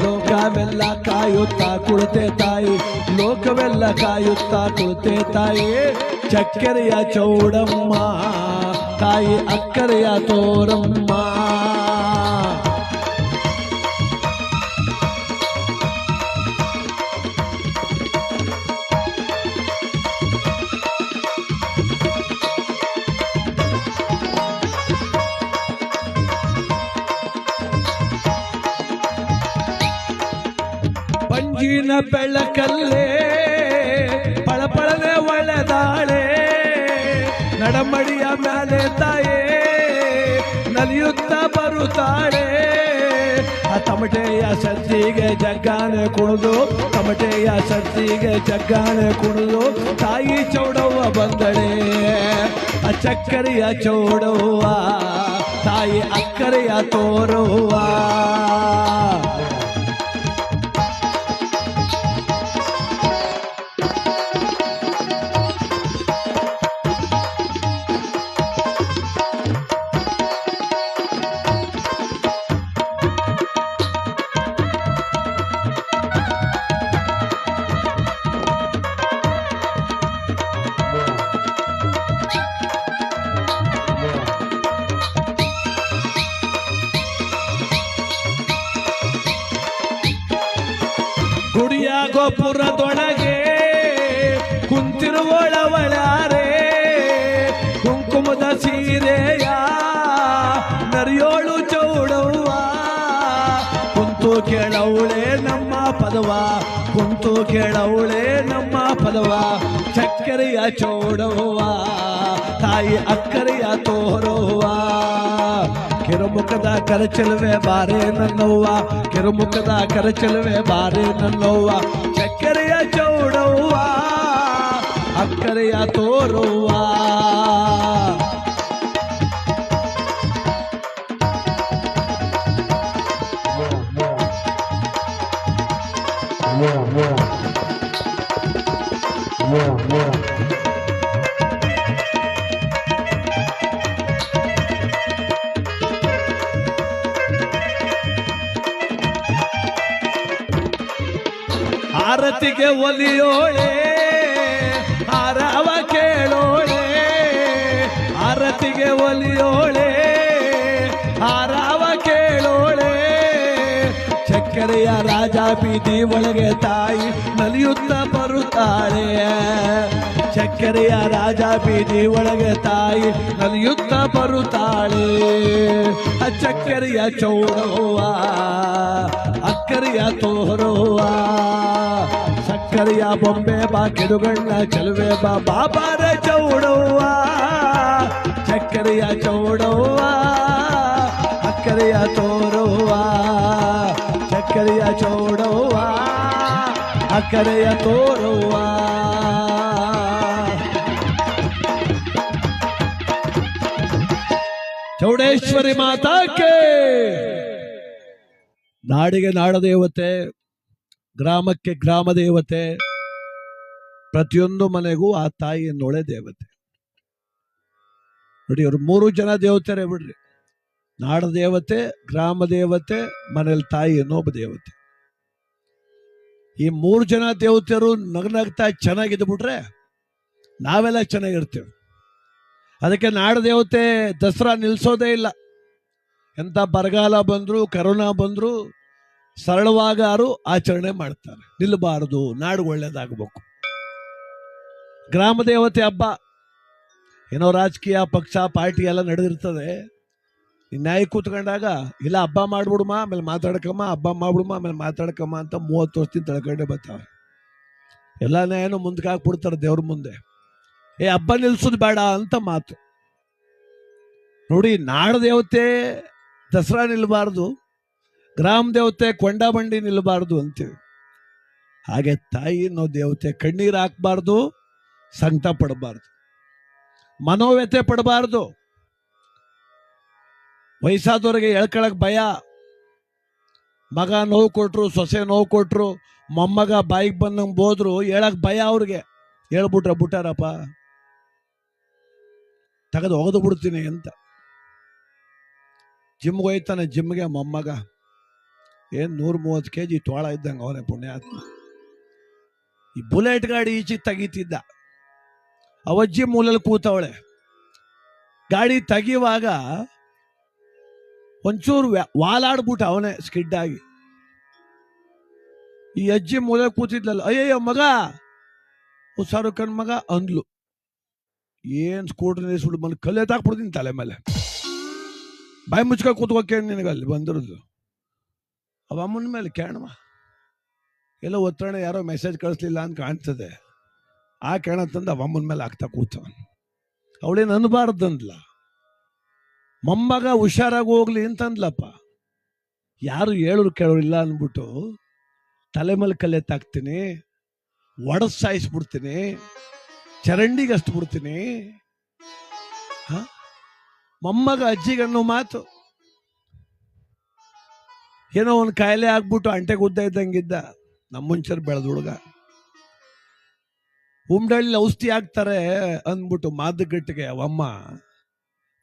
ಲೋಕವೆಲ್ಲ ಕಾಯುತ್ತಾ ಕುಳಿತೆ ತಾಯಿ, ಲೋಕವೆಲ್ಲ ಕಾಯುತ್ತಾ ಕುಳಿತೆ ತಾಯಿ. ಚಕ್ಕರೆಯ ಚೌಡಮ್ಮ ತಾಯಿ ಅಕ್ಕರೆಯ ತೋರಮ್ಮ. ಪಂಜಿನ ಬೆಳಕಲ್ಲೇ ಪಳಪಳನೆ ಒಳೆದಾಳೆ, ನಡಮಡಿಯ ಮೇಲೆ ತಾಯೇ ನಲಿಯುತ್ತ ಬರುತ್ತಾಳೆ. ಆ ತಮಟೆಯ ಸದ್ದಿಗೆ ಜಗ್ಗಾನೆ ಕುಣಿದು, ತಮಟೆಯ ಸದ್ದಿಗೆ ಜಗ್ಗಾನೆ ಕುಣಿದು ತಾಯಿ ಚೌಡವ್ವ ಬಂದಳೆ. ಆ ಚಕ್ಕರೆಯ ಚೌಡವ್ವ ತಾಯಿ ಅಕ್ಕರೆಯ ತೋರವ್ವ. ಗುಡಿಯ ಗೋಪುರದೊಳಗೆ ಕುಂತಿರುವಳವಳಾರೆ, ಕುಂಕುಮದ ಸೀರೆಯ ನರಿಯೋಳು ಚೌಡವ್ವ. ಕುಂತು ಕೇಳವಳೆ ನಮ್ಮ ಪದವ, ಕುಂತು ಕೇಳವಳೆ ನಮ್ಮ ಪದವ. ಚಕ್ಕರೆಯ ಚೌಡವ್ವ ತಾಯಿ ಅಕ್ಕರೆಯ ತೋರವ್ವ. ಕಿರುಮುಖದ ಕರಚಲುವೆ ಬಾರೆ ನನ್ನವ್ವ, ಕಿರುಮುಖದ ಕರಚಲುವೆ ಬಾರೆ ನನ್ನವ್ವ. ಚಕ್ಕರೆಯ ಚೌಡವ್ವ ಅಕ್ಕರೆಯ ತೋರವ್ವ. ಆರತಿಗೆ ಒಲಿಯೋಳೆ ಹಾರವ ಕೇಳೋಳೆ, ಆರತಿಗೆ ಒಲಿಯೋಳೆ ಹಾರವ ಕೇಳೋಳೆ. ಚಕ್ಕರೆಯ ರಾಜ ಬೀದಿ ಒಳಗೆ ತಾಯಿ ನಲಿಯುತ್ತ ಬರುತ್ತಾಳೆ. ಚಕ್ಕರೆಯ ರಾಜ ಬೀದಿ ಒಳಗೆ ತಾಯಿ ನಲಿಯುತ್ತ ಬರುತ್ತಾಳೆ. ಚಕ್ಕರೆಯ ಚೌಡವ್ವ ಅಕ್ಕರೆಯ ತೋರವ್ವ. ಸಕ್ಕರೆಯ ಬೊಂಬೆ ಬಾ ಕಿಡುಗಣ್ಣ ಚೆಲುವೆ ಬಾ ಬಾಬಾರ ಚೌಡವ್ವ. ಚಕ್ಕರೆಯ ಚೌಡವ್ವ ಅಕ್ಕರೆಯ ತೋರವ್ವ. ಚಕ್ಕರೆಯ ಚೌಡವ್ವ ಅಕ್ಕರೆಯ ತೋರವ್ವ. ಚೌಡೇಶ್ವರಿ ಮಾತಾಕ್ಕೆ. ನಾಡಿಗೆ ನಾಡದೇವತೆ, ಗ್ರಾಮಕ್ಕೆ ಗ್ರಾಮ ದೇವತೆ, ಪ್ರತಿಯೊಂದು ಮನೆಗೂ ಆ ತಾಯಿ ಎನ್ನೋಳೆ ದೇವತೆ. ನೋಡಿ, ಅವ್ರು 3 ಜನ ದೇವತೆರೇ ಬಿಡ್ರಿ. ನಾಡ ದೇವತೆ, ಗ್ರಾಮ ದೇವತೆ, ಮನೇಲಿ ತಾಯಿ ಇನ್ನೊಬ್ಬ ದೇವತೆ. ಈ 3 ಜನ ದೇವತೆಯರು ನಗ್ನಗ್ತಾ ಚೆನ್ನಾಗಿದ್ದು ಬಿಟ್ರೆ ನಾವೆಲ್ಲ ಚೆನ್ನಾಗಿರ್ತೇವೆ. ಅದಕ್ಕೆ ನಾಡ ದೇವತೆ ದಸರಾ ನಿಲ್ಸೋದೇ ಇಲ್ಲ. ಎಂಥ ಬರಗಾಲ ಬಂದ್ರು, ಕರೋನಾ ಬಂದ್ರು ಸರಳವಾಗಾರು ಆಚರಣೆ ಮಾಡ್ತಾರೆ. ನಿಲ್ಲಬಾರದು, ನಾಡು ಒಳ್ಳೇದಾಗಬೇಕು. ಗ್ರಾಮ ದೇವತೆ ಹಬ್ಬ ಏನೋ ರಾಜಕೀಯ ಪಕ್ಷ ಪಾರ್ಟಿ ಎಲ್ಲ ನಡೆದಿರ್ತದೆ. ನ್ಯಾಯ ಕೂತ್ಕೊಂಡಾಗ ಇಲ್ಲ ಹಬ್ಬ ಮಾಡ್ಬಿಡುಮ ಆಮೇಲೆ ಮಾತಾಡ್ಕಮ್ಮ, ಹಬ್ಬ ಮಾಡ್ಬಿಡುಮ ಆಮೇಲೆ ಮಾತಾಡ್ಕಮ್ಮ ಅಂತ 30 ವರ್ಷದಿಂದ ತಳ್ಕೊಂಡೆ ಬರ್ತಾವೆ. ಎಲ್ಲ ನ್ಯಾಯನೂ ಮುಂದಕ್ಕೆ ಹಾಕ್ಬಿಡ್ತಾರೆ ದೇವ್ರ ಮುಂದೆ. ಹಬ್ಬ ನಿಲ್ಸೋದು ಬೇಡ ಅಂತ ಮಾತು. ನೋಡಿ, ನಾಡ ದೇವತೆ ದಸರಾ ನಿಲ್ಬಾರ್ದು, ಗ್ರಾಮ ದೇವತೆ ಕೊಂಡ ಬಂಡಿ ನಿಲ್ಬಾರ್ದು ಅಂತೀವಿ. ಹಾಗೆ ತಾಯಿ ಅನ್ನೋ ದೇವತೆ ಕಣ್ಣೀರು ಹಾಕ್ಬಾರ್ದು, ಸಂಕಟ ಪಡಬಾರ್ದು, ಮನೋವ್ಯತೆ ಪಡಬಾರ್ದು. ವಯಸ್ಸಾದವ್ರಿಗೆ ಹೇಳ್ಕೊಳಕ್ ಭಯ. ಮಗ ನೋವು ಕೊಟ್ರು, ಸೊಸೆ ನೋವು ಕೊಟ್ರು, ಮೊಮ್ಮಗ ಬಾಯಿಗೆ ಬಂದಂಗೆ ಬೋದ್ರು ಹೇಳಕ್ ಭಯ ಅವ್ರಿಗೆ. ಹೇಳ್ಬಿಟ್ಟಾರಪ್ಪ, ತೆಗೆದು ಒಗೆದು ಬಿಡ್ತೀನಿ ಅಂತ. ಜಿಮ್ಗೆ ಹೋಯ್ತಾನೆ, ಜಿಮ್ಗೆ ಮೊಮ್ಮಗ ಏನು 130 kg ತೋಳ ಇದ್ದಂಗೆ ಅವನೇ ಪುಣ್ಯಾತ್ಮ. ಈ ಬುಲೆಟ್ ಗಾಡಿ ಈಚೆಗೆ ತೆಗಿತಿದ್ದ, ಅವಜ್ಜಿ ಮೂಲಲ್ಲಿ ಕೂತವಳೆ. ಗಾಡಿ ತೆಗಿಯುವಾಗ ಒಂಚೂರು ವಾಲಾಡ್ಬಿಟ್ಟ ಅವನೇ ಸ್ಕಿಡ್ ಆಗಿ. ಈ ಅಜ್ಜಿ ಮೂಲೆ ಕೂತಿದ್ಲಲ್ಲ, ಅಯ್ಯಯ್ಯೋ ಮಗ, ಹುಷಾರು ಕಣ್ ಮಗ ಅಂದ್ಲು. ಏನ್ ಸ್ಕೂಟರ್ ನಿಲ್ಲಿಸ್ಬಿಟ್ಟು ಬಂದು ಕಲ್ಲೆ ತಾಕ್ಬಿಡ್ತೀನಿ ತಲೆ ಮೇಲೆ. ಬಾಯಿ ಮುಚ್ಕ ಕೂತ್ಕೋಕೆ ನಿನಗಲ್ಲಿ ಬಂದಿರೋದು. ಅವ ಅಮ್ಮನ ಮೇಲೆ ಕೇಣವ, ಎಲ್ಲ ಒತ್ತಡ, ಯಾರೋ ಮೆಸೇಜ್ ಕಳಿಸ್ಲಿಲ್ಲ ಅಂತ ಕಾಣ್ತದೆ. ಆ ಕೇಣ ತಂದು ಅವ ಅಮ್ಮನ ಮೇಲೆ ಆಗ್ತಾ ಕೂತ. ಅವಳೇನು ಅನ್ಬಾರ್ದಂದ್ಲ, ಮೊಮ್ಮಗ ಹುಷಾರಾಗಿ ಹೋಗ್ಲಿ ಅಂತಂದ್ಲಪ್ಪ. ಯಾರು ಹೇಳೋರು ಕೇಳೋರು ಇಲ್ಲ ಅಂದ್ಬಿಟ್ಟು ತಲೆ ಮೇಲೆ ಕಲ್ಲೆ ತಾಕ್ತೀನಿ, ಒಡಸ್ ಸಾಯಿಸ್ಬಿಡ್ತೀನಿ, ಚರಂಡಿಗೆ ಹಚ್ಬಿಡ್ತೀನಿ. ಮೊಮ್ಮಗ ಅಜ್ಜಿಗನ್ನೋ ಮಾತು. ಏನೋ ಒಂದು ಕಾಯಿಲೆ ಆಗ್ಬಿಟ್ಟು ಅಂಟೆಗೆ ಉದ್ದ ಇದ್ದಂಗಿದ್ದ, ನಮ್ಮ ಮುಂಚೆ ಬೆಳೆದ ಹುಡುಗ. ಉಮ್ಡಳ್ಳಿ ಔಷಧಿ ಹಾಕ್ತಾರೆ ಅಂದ್ಬಿಟ್ಟು ಮಾದಗಟ್ಟಿಗೆ ಅವಮ್ಮ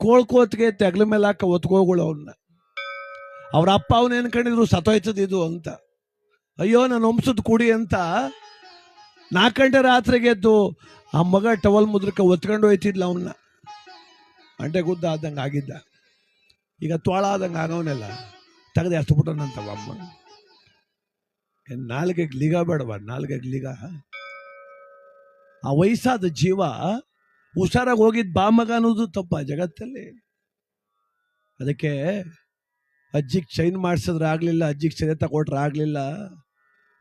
ಕೋಳ್ಕೋತ್ಗೆ ತೆಗ್ಲ ಮೇಲೆ ಹಾಕ ಒತ್ಕೋಗಳು ಅವನ್ನ. ಅವ್ರ ಅಪ್ಪ ಅವನ ಏನ್ಕೊಂಡಿದ್ರು ಸತ್ತೋಯ್ತದ ಇದು ಅಂತ. ಅಯ್ಯೋ ನಾನು ವಂಶದ ಕುಡಿ ಅಂತ 4 ಗಂಟೆ ರಾತ್ರಿಗೆ ಎದ್ದು ಆ ಮಗ ಟವಲ್ ಮುದ್ರಕ್ಕೆ ಒತ್ಕೊಂಡು ಹೋಯ್ತಿದ್ಲ ಅವನ್ನ. ಅಂಟೆ ಗುದ್ದ ಆದಂಗೆ ಆಗಿದ್ದ, ಈಗ ತೋಳ ಆದಂಗೆ ಆಗವನೆಲ್ಲ ತೆಗೆದು ಎಷ್ಟುಬಿಟ್ಟನಂತವ ಅಮ್ಮ. ನಾಲ್ಗೆಗೆ ಲಿಗ ಬೇಡವ, ನಾಲ್ಗೆಗೆ ಲಿಗ. ಆ ವಯಸ್ಸಾದ ಜೀವ ಹುಷಾರಾಗಿ ಹೋಗಿದ್ ಬಾ ಮಗ ಅನ್ನೋದು ತಪ್ಪ ಜಗತ್ತಲ್ಲಿ. ಅದಕ್ಕೆ ಅಜ್ಜಿಗೆ ಚೈನ್ ಮಾಡಿಸಿದ್ರೆ ಆಗ್ಲಿಲ್ಲ, ಅಜ್ಜಿಗೆ ಸೆರೆ ತಗೊಟ್ರೆ ಆಗ್ಲಿಲ್ಲ,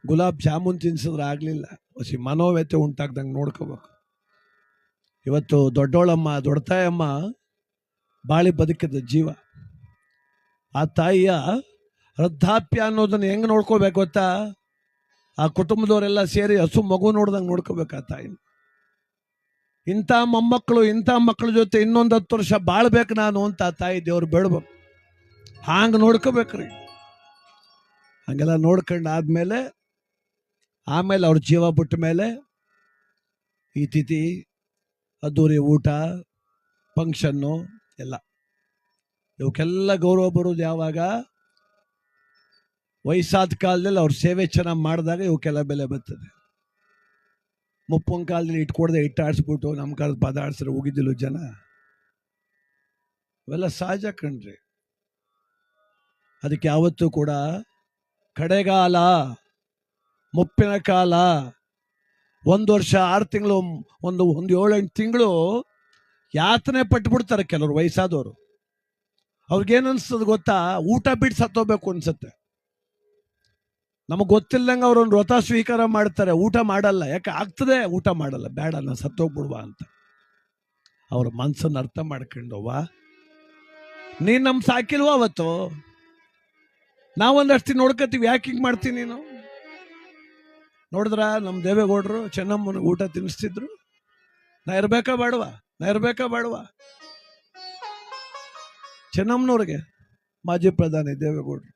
ಗುಲಾಬ್ ಜಾಮೂನ್ ತಿನ್ಸಿದ್ರೆ ಆಗ್ಲಿಲ್ಲ. ಹೊಸಿ ಮನೋವ್ಯತೆ ಉಂಟಾಗ್ದಂಗೆ ನೋಡ್ಕೋಬೇಕು. ಇವತ್ತು ದೊಡ್ಡೋಳಮ್ಮ, ದೊಡ್ಡ ತಾಯಮ್ಮ ಬಾಳಿ ಬದುಕಿದ ಜೀವ. ಆ ತಾಯಿಯ ವೃದ್ಧಾಪ್ಯ ಅನ್ನೋದನ್ನ ಹೆಂಗ್ ನೋಡ್ಕೋಬೇಕು ಗೊತ್ತಾ? ಆ ಕುಟುಂಬದವರೆಲ್ಲ ಸೇರಿ ಹಸು ಮಗು ನೋಡ್ದಂಗೆ ನೋಡ್ಕೋಬೇಕು ಆ ತಾಯಿನ. ಇಂಥ ಮೊಮ್ಮಕ್ಕಳು, ಇಂಥ ಮಕ್ಕಳ ಜೊತೆ ಇನ್ನೊಂದು 10 ವರ್ಷ ಬಾಳ್ಬೇಕು ನಾನು ಅಂತ ಆ ತಾಯಿ ದೇವ್ರು ಬೇಡ್ಬೇಕು. ಹಾಂಗ ನೋಡ್ಕೋಬೇಕ್ರಿ. ಹಂಗೆಲ್ಲ ನೋಡ್ಕೊಂಡು ಆದ್ಮೇಲೆ ಆಮೇಲೆ ಅವ್ರ ಜೀವ ಬಿಟ್ಟ ಮೇಲೆ ಈ ತಿಥಿ, ಅದ್ದೂರಿ ಊಟ, ಫಂಕ್ಷನ್ನು ಎಲ್ಲ ಇವಕ್ಕೆಲ್ಲ ಗೌರವ ಬರೋದು ಯಾವಾಗ? ವಯಸ್ಸಾದ ಕಾಲದಲ್ಲಿ ಅವ್ರ ಸೇವೆ ಚೆನ್ನಾಗಿ ಮಾಡಿದಾಗ ಇವಕ್ಕೆಲ್ಲ ಬೆಲೆ ಬರ್ತದೆ. ಮುಪ್ಪನ ಕಾಲದಲ್ಲಿ ಇಟ್ಕೊಡ್ದೆ ಇಟ್ಟಾಡ್ಸ್ಬಿಟ್ಟು ನಮ್ಮ ಕಾಲದ ಪದ ಆಡ್ಸ್ರೆ ಹೋಗಿದ್ದಿಲ್ಲ ಜನ. ಅವೆಲ್ಲ ಸಹಜ ಕಣ್ರಿ. ಅದಕ್ಕೆ ಯಾವತ್ತೂ ಕೂಡ ಕಡೆಗಾಲ, ಮುಪ್ಪಿನ ಕಾಲ, 1 ವರ್ಷ 6 ತಿಂಗಳು, ಒಂದು 7-8 ತಿಂಗಳು ಯಾತನೆ ಪಟ್ಬಿಡ್ತಾರೆ ಕೆಲವರು ವಯಸ್ಸಾದವರು. ಅವ್ರಿಗೇನು ಅನ್ಸ್ತದೆ ಗೊತ್ತಾ? ಊಟ ಬಿಟ್ಟು ಸತ್ತೋಗ್ಬೇಕು ಅನ್ಸುತ್ತೆ. ನಮಗೆ ಗೊತ್ತಿಲ್ಲದಂಗೆ ಅವ್ರೊಂದು ವ್ರತ ಸ್ವೀಕಾರ ಮಾಡ್ತಾರೆ, ಊಟ ಮಾಡಲ್ಲ. ಯಾಕೆ ಆಗ್ತದೆ? ಊಟ ಮಾಡಲ್ಲ, ಬೇಡ ನಾನು ಸತ್ತೋಗ್ಬಿಡುವ ಅಂತ. ಅವ್ರ ಮನ್ಸನ್ನು ಅರ್ಥ ಮಾಡ್ಕೊಂಡವ್ವ, ನೀನು ನಮ್ಮ ಸಾಕಿಲ್ವ ಅವತ್ತು? ನಾವೊಂದಷ್ಟು ನೋಡ್ಕೋತೀವಿ, ಯಾಕೆ ಹಿಂಗೆ ಮಾಡ್ತೀನಿ ನೀನು? ನೋಡಿದ್ರ ನಮ್ಮ ದೇವೇಗೌಡರು ಚೆನ್ನಮ್ಮನಿಗೆ ಊಟ ತಿನ್ನಿಸ್ತಿದ್ರು. ನಾ ಇರ್ಬೇಕಾ ಬೇಡವಾ? ಚೆನ್ನಮ್ಮನವ್ರಿಗೆ ಮಾಜಿ ಪ್ರಧಾನಿ ದೇವೇಗೌಡರು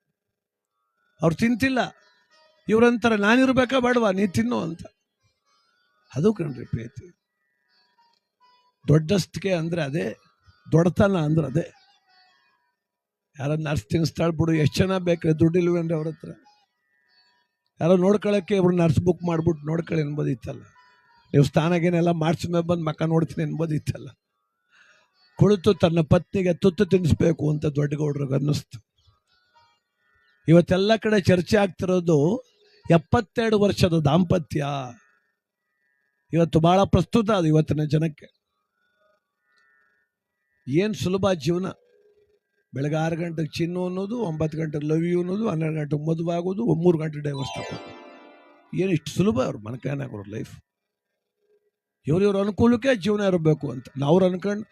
ಅವ್ರು ತಿಂತಿಲ್ಲ. ಇವ್ರಂತಾರೆ ನಾನಿರ್ಬೇಕಾ ಬೇಡವಾ, ನೀ ತಿನ್ನು ಅಂತ. ಅದು ಕಣ್ರಿ ಪ್ರೀತಿ. ದೊಡ್ಡಸ್ತಿಕೆ ಅಂದ್ರೆ ಅದೇ, ದೊಡ್ಡತನ ಅಂದ್ರೆ ಅದೇ. ಯಾರೋ ನರ್ಸ್ ತಿನ್ನಿಸ್ತಾಳ್ ಬಿಡು, ಎಷ್ಟು ಜನ ಬೇಕ್ರೆ, ದುಡ್ಡಿಲ್ವೇನ್ರಿ ಅವ್ರ ಹತ್ರ? ಯಾರೋ ನೋಡ್ಕೊಳಕ್ಕೆ ಇವ್ರು ನರ್ಸ್ ಬುಕ್ ಮಾಡ್ಬಿಟ್ಟು ನೋಡ್ಕೊಳ್ಳಿ ಅನ್ಬೋದಿತ್ತಲ್ಲ. ನೀವು ಸ್ಥಾನಗೇನೆಲ್ಲ ಮಾಡಿಸ್ಮೇಲೆ ಬಂದು ಮಕ್ಕ ನೋಡ್ತೀನಿ ಅನ್ಬೋದಿತ್ತಲ್ಲ. ಕುಳಿತು ತನ್ನ ಪತ್ನಿಗೆ ತುತ್ತು ತಿನ್ನಿಸ್ಬೇಕು ಅಂತ ದೊಡ್ಡಗೌಡ್ರಿಗೆ ಅನ್ನಿಸ್ತು. ಇವತ್ತೆಲ್ಲ ಕಡೆ ಚರ್ಚೆ ಆಗ್ತಿರೋದು 72 ವರ್ಷದ ದಾಂಪತ್ಯ. ಇವತ್ತು ಬಹಳ ಪ್ರಸ್ತುತ ಅದು ಇವತ್ತಿನ ಜನಕ್ಕೆ. ಏನ್ ಸುಲಭ ಜೀವನ. ಬೆಳಗ್ಗೆ 6 ಗಂಟೆಗೆ ಚಿನ್ನು ಅನ್ನೋದು, 9 ಗಂಟೆಗೆ ಲವ್ ಯು ಅನ್ನೋದು, 12 ಗಂಟೆಗೆ ಮದುವೆ ಆಗೋದು, 3 ಗಂಟೆ ಡೈವರ್ಸ್ ತಗೋದು. ಏನು ಇಷ್ಟು ಸುಲಭ ಅವ್ರು ಮನಕಾಯನಾಗೋರು ಲೈಫ್. ಇವ್ರ ಅನುಕೂಲಕ್ಕೆ ಜೀವನ ಇರಬೇಕು ಅಂತ ಅವ್ರು ಅನ್ಕೊಂಡು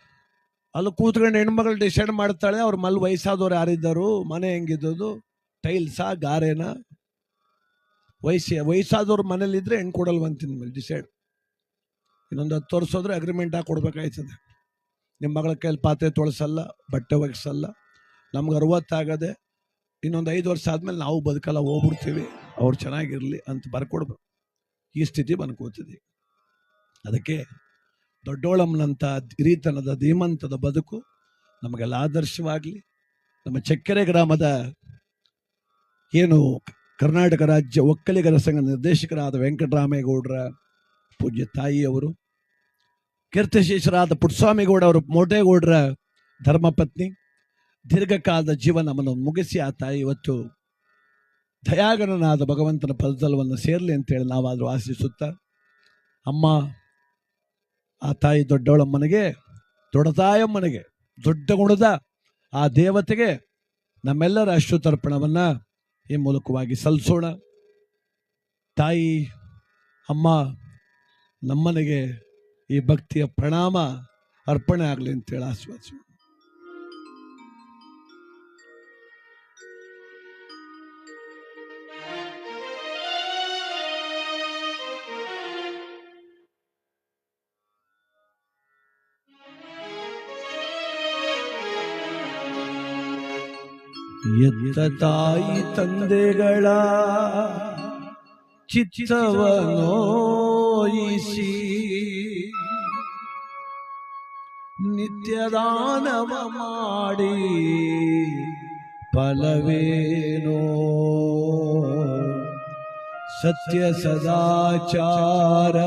ಅಲ್ಲಿ ಕೂತ್ಕೊಂಡು ಹೆಣ್ಮಗಳು ಡಿಸೈಡ್ ಮಾಡ್ತಾಳೆ. ಅವ್ರ ಮಲ್ ವಯಸ್ಸಾದವ್ರು ಯಾರಿದ್ದರು, ಮನೆ ಹೆಂಗಿದ್ದು, ಟೈಲ್ಸಾ ಗಾರೆನಾ? ವಯಸ್ಸಾದವ್ರ ಮನೇಲಿದ್ರೆ ಹೆಣ್ಣು ಕೊಡಲ್ವಂತಿನ ಮೇಲೆ ಡಿಸೈಡ್. ಇನ್ನೊಂದು 10 ವರ್ಷ ಹೋದ್ರೆ ಅಗ್ರಿಮೆಂಟ್ ಹಾಕಿ ಕೊಡ್ಬೇಕಾಯ್ತದೆ. ನಿಮ್ಮ ಮಗಳ ಕೈಯಲ್ಲಿ ಪಾತ್ರೆ ತೊಳಸಲ್ಲ, ಬಟ್ಟೆ ಒಗೆಸಲ್ಲ, ನಮ್ಗೆ 60 ಆಗದೆ, ಇನ್ನೊಂದು 5 ವರ್ಷ ಆದ್ಮೇಲೆ ನಾವು ಬದುಕಲ್ಲ, ಹೋಗ್ಬಿಡ್ತೀವಿ, ಅವ್ರು ಚೆನ್ನಾಗಿರ್ಲಿ ಅಂತ ಬರ್ಕೊಡ್ಬೇಕು. ಈ ಸ್ಥಿತಿ ಬಂದ್ಕೋತಿದೆ. ಅದಕ್ಕೆ ದೊಡ್ಡೋಳಮ್ಮನಂಥ ಹಿರಿತನದ ಧೀಮಂತದ ಬದುಕು ನಮಗೆಲ್ಲ ಆದರ್ಶವಾಗಲಿ. ನಮ್ಮ ಚಕ್ಕೆರೆ ಗ್ರಾಮದ ಏನು ಕರ್ನಾಟಕ ರಾಜ್ಯ ಒಕ್ಕಲಿಗರ ಸಂಘ ನಿರ್ದೇಶಕರಾದ ವೆಂಕಟರಾಮೇಗೌಡರ ಪೂಜ್ಯ ತಾಯಿಯವರು, ಕೀರ್ತಿಶೇಷರಾದ ಪುಟ್ಟಸ್ವಾಮಿಗೌಡ ಅವರು ಮೋಟೇಗೌಡರ ಧರ್ಮಪತ್ನಿ, ದೀರ್ಘಕಾಲದ ಜೀವನವನ್ನು ಮುಗಿಸಿ ಆ ತಾಯಿ ಇವತ್ತು ದಯಾಗಣನಾದ ಭಗವಂತನ ಪದತಲವನ್ನು ಸೇರಲಿ ಅಂತೇಳಿ ನಾವಾದರೂ ಆಶಿಸುತ್ತಾ, ಅಮ್ಮ ಆ ತಾಯಿ ದೊಡ್ಡವಳಮ್ಮನಿಗೆ, ದೊಡ್ಡತಾಯಮ್ಮನಿಗೆ, ದೊಡ್ಡ ಗುಣದ ಆ ದೇವತೆಗೆ ನಮ್ಮೆಲ್ಲರ ಅಶ್ರುತರ್ಪಣವನ್ನು ಈ ಮೂಲಕವಾಗಿ ಸಲ್ಲಿಸೋಣ. ತಾಯಿ ಅಮ್ಮ ನಮ್ಮನೆಗೆ ಈ ಭಕ್ತಿಯ ಪ್ರಣಾಮ ಅರ್ಪಣೆ ಆಗಲಿ ಅಂತೇಳಿ ಆಶೀರ್ವದಿಸೋಣ. ಎತ್ತ ತಾಯಿ ತಂದೆಗಳ ಚಿತ್ತವನೋಯಿಸಿ ನಿತ್ಯದಾನವ ಮಾಡಿ ಫಲವೇನೋ, ಸತ್ಯ ಸದಾಚಾರ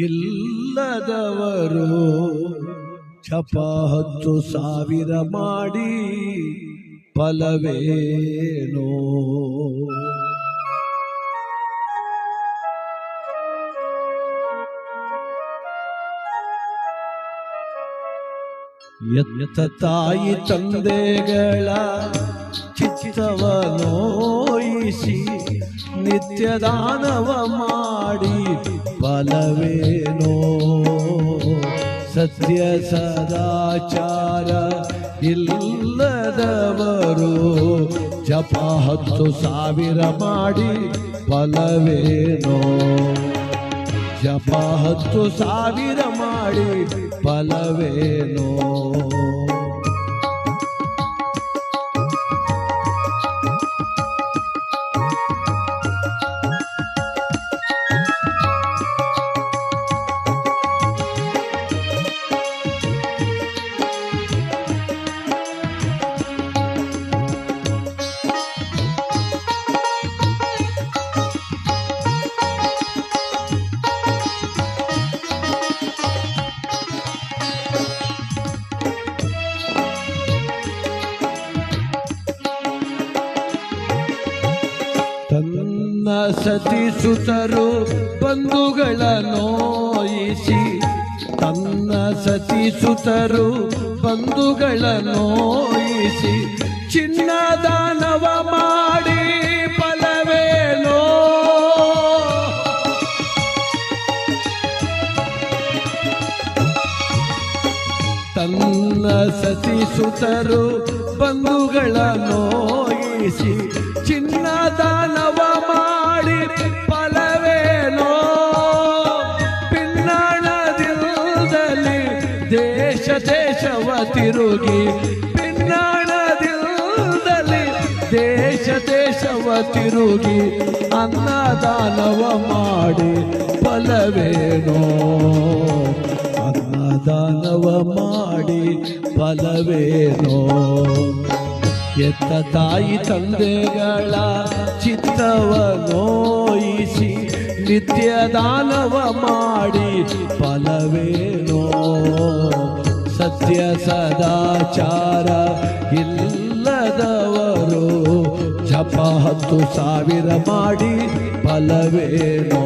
ಇಲ್ಲದವರು ಜಪ 10,000 ಮಾಡಿ ಫಲವೇನೋ. ಎತ್ತ ತಾಯಿ ತಂದೆಗಳ ಚಿತ್ತವನೋಯಿಸಿ ನಿತ್ಯದಾನವ ಮಾಡಿ ಫಲವೇನೋ, ಸತ್ಯ ಸದಾಚಾರ ಇಲ್ಲದವರು ಜಪ 10,000 ಮಾಡಿ ಫಲವೇನೋ, ಜಪ 10,000 ಮಾಡಿ ಫಲವೇನೋ. ತನ್ನ ಸತಿಸುತರು ಬಂಧುಗಳ ನೋಯಿಸಿ, ತನ್ನ ಸತಿಸುತರು ಬಂಧುಗಳ ನೋಯಿಸಿ ಚಿನ್ನದಾನವ ಮಾಡಿ ಫಲವೇನೋ, ತನ್ನ ಸತಿಸುತರು ಬಂಧುಗಳ ನೋಯಿಸಿ ಚಿನ್ನದಾನವ ಮಾಡಿ ಫಲವೇನೋ, ಪಿನ್ನಾಣದಿಂದಲಿ ದೇಶ ದೇಶವ ತಿರುಗಿ, ಪಿನ್ನಾಣದಿಂದಲಿ ದೇಶ ದೇಶವ ತಿರುಗಿ ಅನ್ನದಾನವ ಮಾಡಿ ಫಲವೇನೋ, ಅನ್ನದಾನವ ಮಾಡಿ ಫಲವೇನೋ. ಎತ್ತ ತಾಯಿ ತಂದೆಗಳ ಚಿತ್ತವನೋಯಿಸಿ ನಿತ್ಯದಾನವ ಮಾಡಿ ಫಲವೇನೋ, ಸತ್ಯ ಸದಾಚಾರ ಇಲ್ಲದವರು ಜಪ 10,000 ಮಾಡಿ ಫಲವೇನೋ.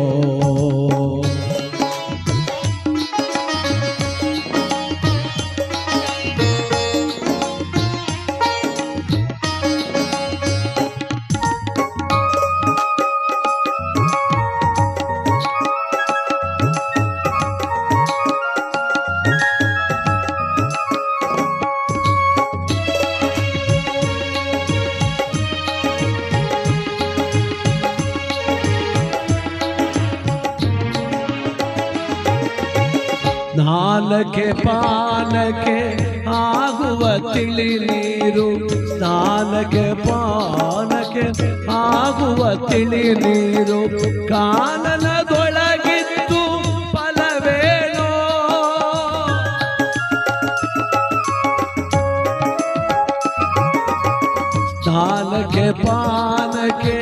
ಸ್ನಾನಕ್ಕೆ ಪಾನಕ್ಕೆ ಆಗುವ ತಿಳಿ ನೀರು, ಸ್ನಾನಕ್ಕೆ ಪಾನಕ್ಕೆ ಆಗುವ ತಿಳಿ ನೀರು ಕಾನನದೊಳಗಿತ್ತು ಫಲವೇನೋ, ಸ್ನಾನಕ್ಕೆ ಪಾನ ಬಾಳಿಗೆ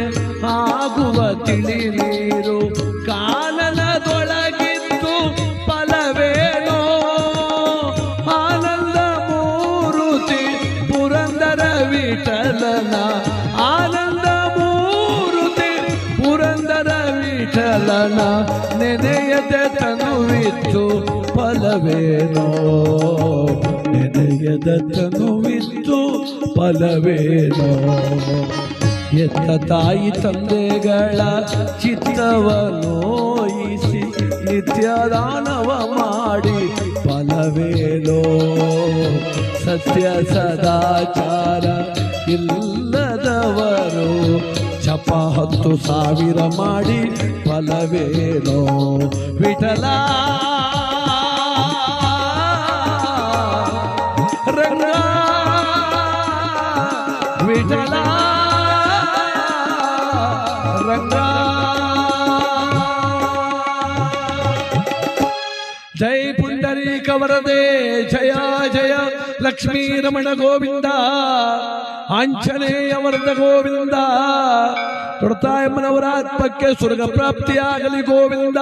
ಆಗುವ ತಿಳಿ ನೀರು ಕಾನನದೊಳಗಿದ್ದು ಫಲವೇನೋ ಆನಂದ ಮೂರುತಿ ಪುರಂದರ ವಿಠಲನ ಆನಂದ ಮೂರುತಿ ಪುರಂದರ ವಿಠಲನ ನೆನೆಯದೆ ತನುವಿತ್ತು ಫಲವೇನೋ ನೆನೆಯದ ತನುವಿತ್ತು ಫಲವೇನೋ ಎತ್ತ ತಾಯಿ ತಂದೆಗಳ ಚಿತ್ತವನೋಯಿಸಿ ನಿತ್ಯದಾನವ ಮಾಡಿ ಫಲವೇನೋ ಸತ್ಯ ಸದಾಚಾರ ಇಲ್ಲದವರು ಜಪ 10,000 ಮಾಡಿ ಫಲವೇನೋ ವಿಠಲ ರಂಗ ವಿಠಲ ರಂಗ ಜೈ ಪುಂಡರೀಕ ವರದೆ ಜಯ ಜಯ ಲಕ್ಷ್ಮೀ ರಮಣ ಗೋವಿಂದ ಆಂಜನೇಯ ವರದ ಗೋವಿಂದ ತೊಡತಾಯಮ್ಮನವರ ಆತ್ಮಕ್ಕೆ ಸ್ವರ್ಗ ಪ್ರಾಪ್ತಿಯಾಗಲಿ ಗೋವಿಂದ.